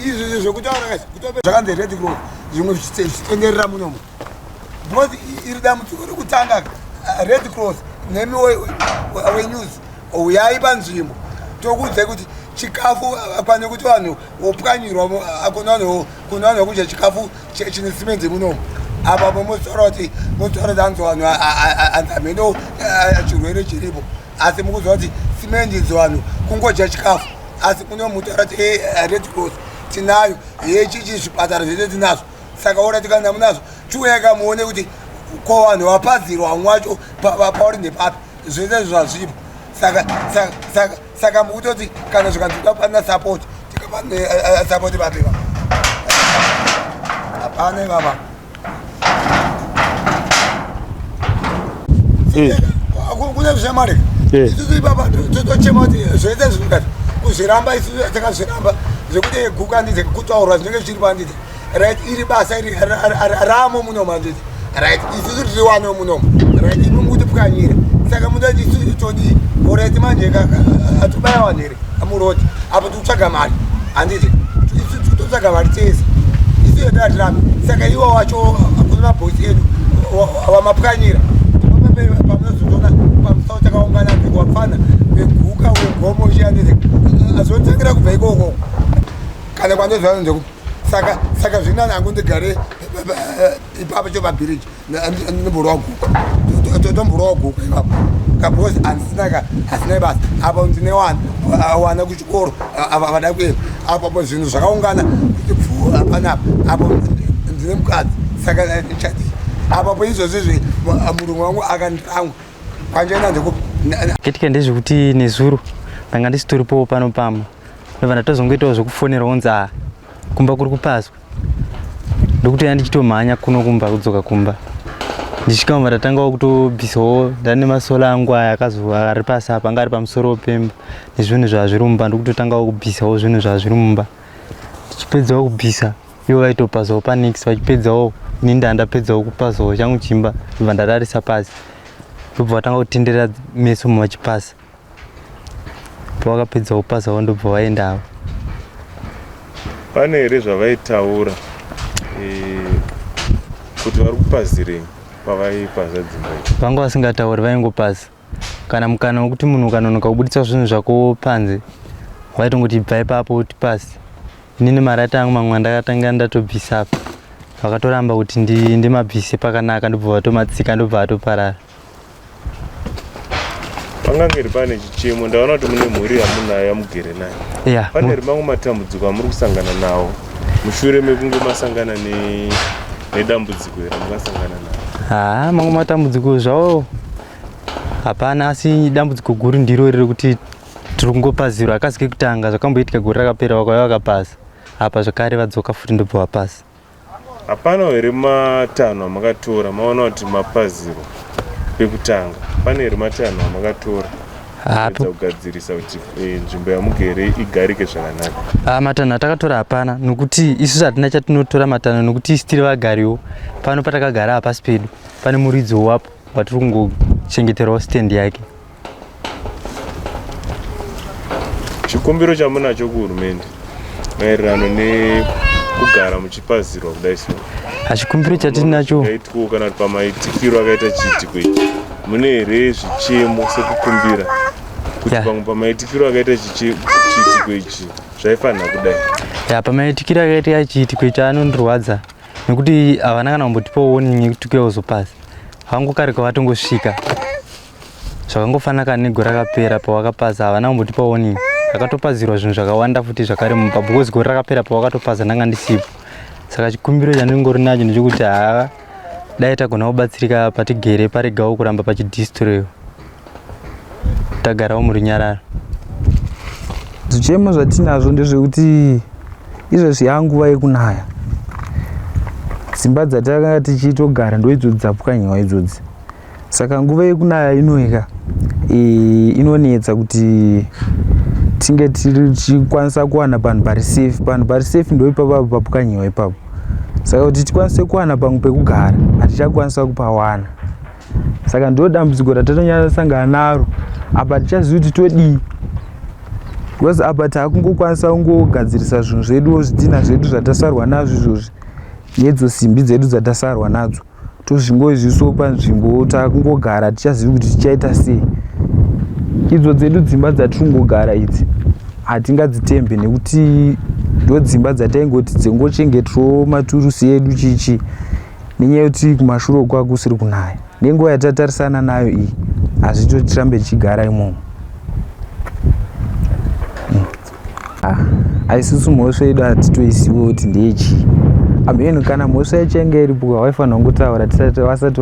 izvo zvokutaura kutope zvakanzi Red Cross zvimwe zvichitenderera munomo because iri dambudziko rekutanga Red Cross nemi wenews uyai panzvimbo tokuudze kuti chikafu pane kuti vanhu vopwanyirwa kuna kudya chikafu chine simendi munomo apa munotaura kuti anzi vanhu anzameno chirwere chiripo asi mukuziva kuti simendi vanhu kungodya chikafu asi kuno mutaura kuti Red Cross tinayo yechichi zvipatara zvese tinazvo saka ora tikaenda munazvo chiuyaka muone kuti ko vanhu vapadzirwa vamwe vacho pauri nepapi zvese zvazvipo saka mukutoti kana zvikanzi tikapana support tikapana support papi hapana ivava kune zvemareka isusu ipapa totochema kuti zvese zvingati kuzviramba isusu takazviramba zvekuti guka handiti kutaurwa zvinenge zvichiri panditi right iri basa iri ramo munomo handiti right isusu tiri wano munomo right imi mutipwanyira saka mudati isusu todi oreti manje atubaya vanhu here amuroti apo tikutsvaga mari handiti isusu tikutotsvaga mari tese isusu yatatirambe saka iwo wacho kune mabhosi edu wamapwanyira pamunozotona pamusau takaungana wapfana veguka wegomo chianditi azotangira kubva ikoko kana kwandozvano ndeku saka zvina nangu ndigare ipapo chopabhiriji nomborwa guka tomborwa guka ipapo kabhosi hasina basa apo ndine wana kuchikoro vada kuenda apo zvinhu zvakaungana panapa apo ndine mukadzi saka chati apapo izvozvizvi murungu wangu akandiramwa kwanjena ndekupi ketika ndezvekuti nezuro ndanga ndisitoripo pano pamwe ndobva ndatozongoitawo zvekufonera unzi kumba kuri kupazwa ndokuti yandichitomhanya kuno kumba kudzoka kumba ndisvika mva ndatangawo kutobvisawo ndane masola angu aya akazowa ari pasi apa anga ari pamusoro pemba nezvinhu zvazviri mumba ndokutotangawo kubvisawo zvinhu zvazviri mumba ndichipedzawo kubvisa ivo vaitopazawo panex vachipedzawo ini ndandapedzawo kupazawo changu chimba ndobva ndararisa pasi ndobva vatanga kutenderera meso mavachipasa pavakapedzawo pasawo ndobva vaendawo pane here zvavaitaura kuti vari kupazirei pavaipaza dzimba idzi vanga vasingatauri vaingopasa kana mukana wekuti munhu ukanonoka kubudisa zvinhu zvako panze waitongoti bva ipapo kuti pasi inini marata angu mamwe ndakatanga ndatobvisa apa vakatoramba kuti ndimabvise pakanaka ndobva vatomatsika ndobva vatoparara pangangeri pane chichemo ndaona kuti mune mhuri yamunayo yamugere nayo pane rimamwe matambudziko amuri kusangana nawo mushure mekunge masangana nedambudziko here makasangana nawo mamwe matambudziko zvawo hapana asi dambudziko guru ndiro riri kuti tiri kungopazirwa akazi kekutanga zvakamboitika gore rakapera vakauya vakapasa apa zvakare vadzoka futi ndobva vapasa hapana here matanho amakatora maona kuti mapaziro pekutanga pane here matanho amakatora kugadzirisa kuti nzvimbo yamugere igarike zvakanaka matanho atakatora hapana nokuti isusu hatina chatinotora matanho nokuti isi tiri vagariwo pano patakagara hapasi pedu pane muridzo wapo watiri kungochengeterawo stendi yake chikumbiro chamunacho kuhurumende maererano nekugara muchipazirwa kudai so chikumbiro chatinacho aitiko kana kuti pamaitikiro akaita chiitiko ichi mune here zvichemo sekukumbira kuti pamwe pamaitikiro akaita chiitiko ichi zvaifanira kudai pamaitikiro akaita chiitiko ichi anondirwadza nekuti havana kana kumbotipawo warning yekuti kuyozopasa vangokarika vatongosvika zvakangofanana kana negore rakapera pavakapasa havana kumbotipa warning akatopazirwa zvinhu zvakawanda futi zvakare mumba because gore rakapera pavakatopaza ndanga ndisipo saka chikumbiro chandingori nacho ndechekuti dai tagona kubatsirika patigere paregawo kuramba pachidhistro tagarawo murunyararo zvichemo zvatinazvo ndezvekuti izvezvi yanguva yekunaya dzimba dzatakanga tichitogara ndo idzodzi dzapwanyiwa idzodzi saka nguva yekunaya inoika inonetsa kuti tinge tichikwanisa kuwana panhu pari safe ndo ipapo papwanyiwa ipapo saka kuti tikwanise kuwana pamwe pekugara hatichakwanisa kupawana saka ndo dambudziko ratatonyanya sangana naro apa tichaziva kuti todii because apa takungokwanisa kungogadzirisa zvinhu zvedu zvidhina zvedu zvatasarwa nazvo izvozvi nedzo simbi dzedu dzatasarwa nadzo tozvingoizviso panzvimbo takungogara tichazivi kuti tichaita sei. Idzo dzedu dzimba dzatingogara idzi hatingadzitembe nekuti ndo dzimba dzataingoti dzengochengetwawo maturusi edu chichi nenyaya yekuti kumashure kwa kusiri kunaya nenguva yatatarisana nayo iyi hazvito tirambe tichigara imomo. Aisusu mhosva yedu hatitoisiwo kuti ndeyechii amhenu kana mhosva yachainge iripo waifanira kungotaura vasati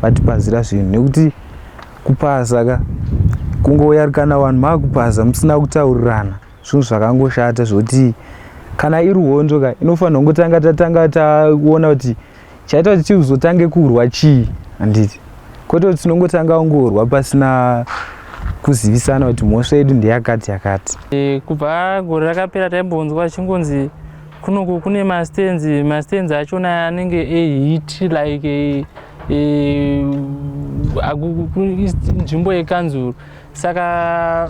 vatipazira zvinhu nekuti kupasa ka kungouya kana vanhu maakupasa musina kutaurirana zvinhu zvakangoshata zvokuti kana iri hondo ka inofanira kungotanga tatanga taona kuti chaita kuti tizotange kurwa chii handiti kwete kuti tinongotanga kungorwa pasina kuzivisana kuti mhosva yedu ndeyakati yakati. Kubva gore rakapera taimbonzwa chingonzi kunoku kune mastenzi achona anenge ehit like nzvimbo yekanzuru. Saka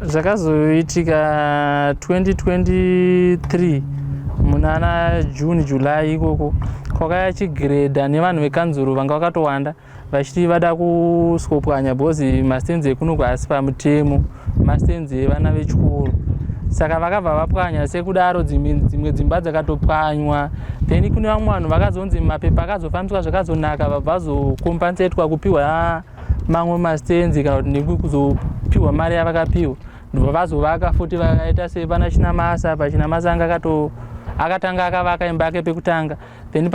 zvakazoitika 2023 munana June July ikoko kwakaya chigiredha nevanhu vekanzuru vanga vakatowanda vachiti vada kuskopwanya bhozi mastenzi ekunoku asi pamutemo mastenzi evana vechikoro. Saka vakabva vapwanya sekudaro dzimwe dzimba dzakatopwanywa. Then kune vamwe vanhu vakazonzi mapepa akazofambiswa zvakazonaka vabvazokompansetwa kupiwa mamwe mastenzi kana kuti nekuzopiwa mari yavakapiwa ndobva vazovaka futi vakaita sepana Chinamasa. Pachinamasa akatanga akavaka imba yake pekutanga, then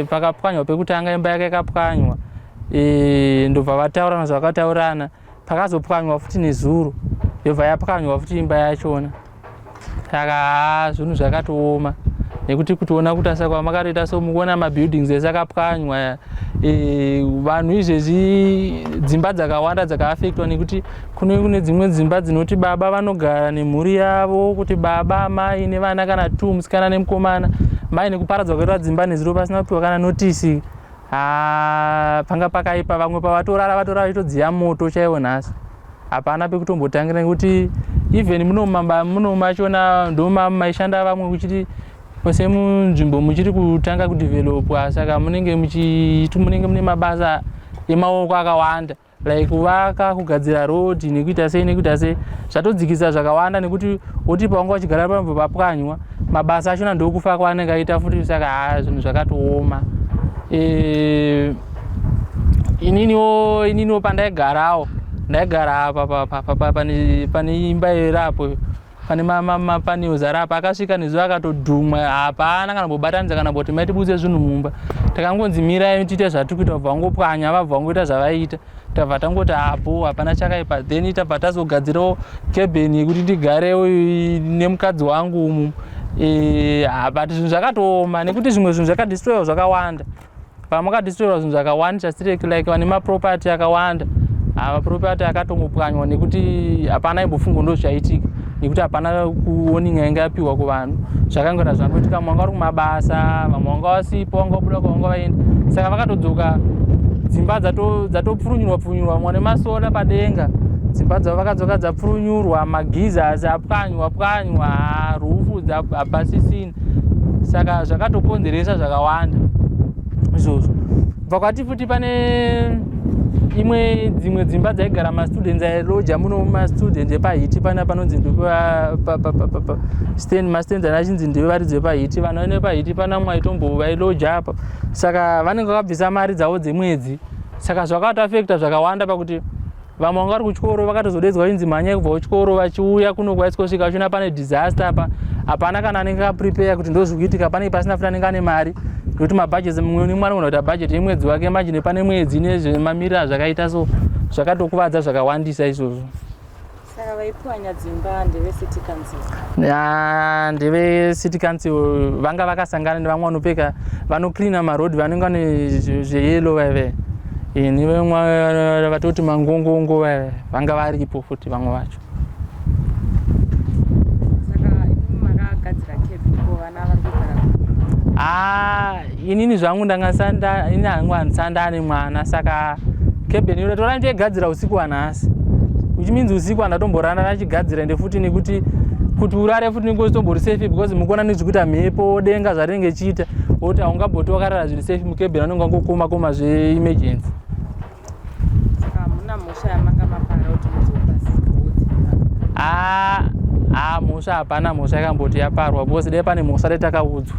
pakapwanywa pekutanga imba yake ikapwanywa, ndobva vataurana zvavakataurana, pakazopwanywa futi nezuro yobva yapwanywa futi imba yachona. Saka zvinhu zvakatooma nekuti kutoona kuti asa kwamakatoita so mukuona mabuildings ese akapwanywa. Vanhu izvezvi dzimba dzakawanda dzakaafektwa nekuti kune dzimwe dzimba dzinoti baba vanogara nemhuri yavo, kuti baba mai nevana kana 2 musikana nemukomana, mai nekuparadzwa kwetwa dzimba nezuro pasina kupiwa kana notisi. Panga pakaipa. Vamwe pavatorara vachitodziya moto chaiwo nhasi, hapana pekutombotangira nekuti even muno machona ndoma maishanda vamwe kuchiti kwese munzvimbo muchiri kutanga kudevelopwa. Saka munenge mune mabasa emaoko akawanda like kuvaka, kugadzira road nekuita sei zvatodzikisa zvakawanda nekuti oti pavanga vachigara pamwe papwanywa mabasa achona ndokufa kwaanenge aita futi. Saka zvinhu zvakatooma. Ininiwo pandaigarawo ndaigara apa pane imba irapo pane mapanels arapo. Akasvika nezuva akatodhumwa, hapana kana kubatanidza kana kuti maitibudze zvinhu mumba. Takangonzi mirai tiite zvatikuita, vabva vangopwanya vabva vangoita zvavaita. Tabva tangoti hapo hapana chakaipa. Then tabva tazogadzirawo cabin yekuti ndigarewo nemukadzi wangu umu. But zvinhu zvakatooma nekuti zvimwe zvinhu zvakadestroywa zvakawanda. Pamakadestroywa zvinhu zvakawanda like vane maproperty akawanda, maproperty akatongopwanywa nekuti hapana imbofungwa ndozvaitika nekuti hapana kuoning yainge yapiwa kuvanhu. Zvakangora zvangoitika, vamwe vanga vari kumabasa, vamwe vanga vasipo, vanga vabuda kwavanga vaenda. Saka vakatodzoka dzimba dzatopfurunyurwa, vamwe nemasola padenga, dzimba dzavo vakadzoka dzapfurunyurwa, magizasi apwanywa, rufu hapasisina. Saka zvakatokonzeresa zvakawanda izvozvo. Pakwati futi pane dzimwe dzimba dzaigara mastudents ailoja muno mastudents epahiti pana panonzi mastenzi anachinzi ndive varidzi vepahiti. Vanhu nepahiti pana mwaitombo vailoja apa. Saka vanenge vakabvisa mari dzavo dzemwedzi. Saka zvakatoafekta zvakawanda pakuti vamwe vanga vari kuchikoro vakatozodedzwa inzi mhanyai kubva kuchikoro vachiuya kuno kwaisvika vachiona pane disaster apa. Hapana kana anenge aprepeya kuti ndozvikuitika, pane pasina futi anenge ane mari nekuti mabhajeti mumwe nemumwe anogona kuti bhajeti yemwedzi wake manje nepane mwedzi nezvemamirira zvakaita so zvakatokuvadza zvakawandisa izvozvo. Saka vaipwanya dzimba ndeve city council. Ndeve city council vanga vakasangana nevamwe vanopfeka vanoklina marodhi vanenge vane zveyelo vaive nevamwe vatoti mangongongo vaive vanga varipo futi vamwe vacho. Saka imimi makagadzira kebiko vana vari kugara. Inini zvangu ndangasanda hangu handisanda ane mwana. Saka kebeni torai ndoigadzira usiku wanhasi which means usiku andatomborana achigadzira ende futi nekuti kuti urare futi ningozitombori safe because mukuona nezvekuita mhepo denga zvarinenge ichiita kuti haungamboti wakarara zviri safe mukebheni anonga ngokoma koma zveemergency. Saka hamuna mhosva yamanga mapara kuti muzopa sigoti? Mhosva hapana mhosva yakamboti yaparwa because dai pane mhosva dai takaudzwa.